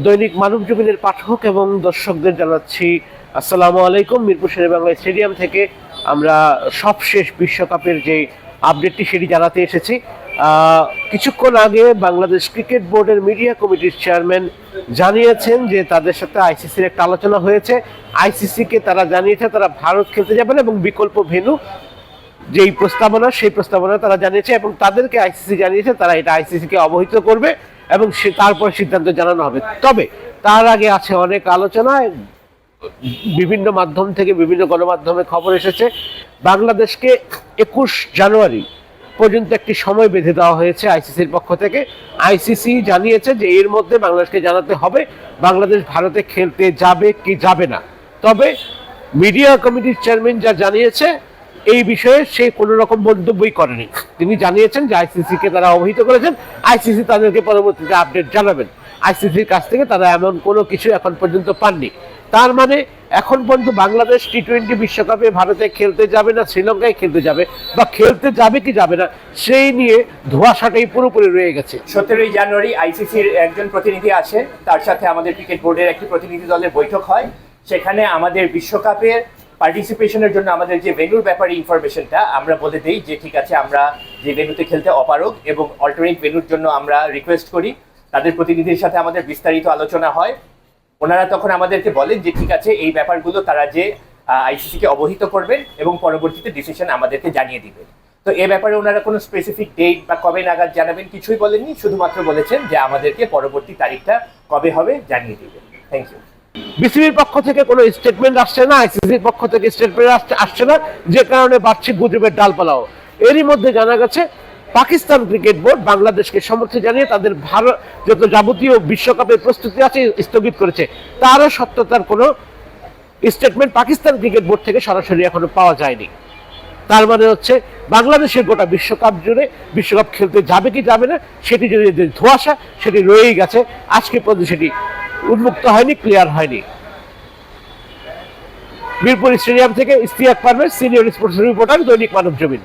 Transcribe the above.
দৈনিক মানবজমিনের পাঠক এবং দর্শকদের জানাচ্ছি আসসালামু আলাইকুম। মিরপুর শেরেবাংলা স্টেডিয়াম থেকে আমরা সবশেষ বিশ্বকাপের যে আপডেটটি সেটি জানাতে এসেছি। কিছুক্ষণ আগে বাংলাদেশ ক্রিকেট বোর্ডের মিডিয়া কমিটির চেয়ারম্যান জানিয়েছেন যে তাদের সাথে আইসিসির একটা আলোচনা হয়েছে। আইসিসিকে তারা জানিয়েছে তারা ভারত খেলতে যাবেন এবং বিকল্প ভেন্যু যেই প্রস্তাবনা সেই প্রস্তাবনা তারা জানিয়েছে এবং তাদেরকে আইসিসি জানিয়েছে তারা এটা আইসিসিকে অবহিত করবে এবং তারপর সিদ্ধান্ত জানানো হবে। তবে তার আগে আছে অনেক আলোচনা। বিভিন্ন মাধ্যম থেকে বিভিন্ন গণমাধ্যমে খবর এসেছে বাংলাদেশকে 21 জানুয়ারি পর্যন্ত একটি সময় বেঁধে দেওয়া হয়েছে আইসিসির পক্ষ থেকে। আইসিসি জানিয়েছে যে এর মধ্যে বাংলাদেশকে জানাতে হবে বাংলাদেশ ভারতে খেলতে যাবে কি যাবে না। তবে মিডিয়া কমিটির চেয়ারম্যান যা জানিয়েছে এই বিষয়ে সে কোনো রকম মন্তব্যই করেনি। তিনি জানিয়েছেন যে আইসিসিকে তারা অবহিত করেছেন, আইসিসি তাদেরকে পরবর্তীতে আপডেট জানাবেন। আইসিসির কাছ থেকে তারা এমন কোনো কিছু এখন পর্যন্ত পাননি। তার মানে এখন পর্যন্ত বাংলাদেশ টি-20 বিশ্বকাপে ভারতে খেলতে যাবে না শ্রীলঙ্কায় খেলতে যাবে বা খেলতে যাবে কি যাবে না সেই নিয়ে ধোঁয়াশাটাই পুরোপুরি রয়ে গেছে। 17 জানুয়ারি আইসিসির একজন প্রতিনিধি আসেন, তার সাথে আমাদের ক্রিকেট বোর্ডের একটি প্রতিনিধি দলের বৈঠক হয়। সেখানে আমাদের বিশ্বকাপের পার্টিসিপেশনের জন্য আমাদের যে ভেন্যুর ব্যাপারে ইনফরমেশনটা আমরা বলে দিই যে ঠিক আছে আমরা যে ভেন্যুতে খেলতে অপারগ এবং অল্টারনেট ভেন্যুর জন্য আমরা রিকোয়েস্ট করি। তাদের প্রতিনিধির সাথে আমাদের বিস্তারিত আলোচনা হয়। ওনারা তখন আমাদেরকে বলেন যে ঠিক আছে এই ব্যাপারগুলো তারা যে আইসিসিকে অবহিত করবেন এবং পরবর্তীতে ডিসিশন আমাদেরকে জানিয়ে দিবেন। তো এ ব্যাপারে ওনারা কোনো স্পেসিফিক ডেট বা কবে নাগাদ জানাবেন কিছুই বলেননি, শুধুমাত্র বলেছেন যে আমাদেরকে পরবর্তী তারিখটা কবে হবে জানিয়ে দিবেন। Thank you. বিসিবির পক্ষ থেকে কোনো স্টেটমেন্ট আসছে না, আইসিসির পক্ষ থেকে স্টেটমেন্ট আসছে না, যে কারণে বাড়ছে গুজবের ডালপালাও। এরই মধ্যে জানা গেছে পাকিস্তান ক্রিকেট বোর্ড বাংলাদেশকে সমর্থন জানিয়ে তাদের ভারত যত যাবতীয় বিশ্বকাপের প্রস্তুতি আছে স্থগিত করেছে। তারও সত্যতার কোনো স্টেটমেন্ট পাকিস্তান ক্রিকেট বোর্ড থেকে সরাসরি এখনো পাওয়া যায়নি। তার মানে হচ্ছে বাংলাদেশের গোটা বিশ্বকাপ জুড়ে বিশ্বকাপ খেলতে যাবে কি যাবে না সেটি যদি ধোঁয়াশা সেটি রয়েই গেছে। আজকে পর্যন্ত সেটি উন্মুক্ত হয়নি, ক্লিয়ার হয়নি। মিরপুর স্টেডিয়াম থেকে Ishtiaq Parvez, senior sports reporter, দৈনিক মানবজমিন।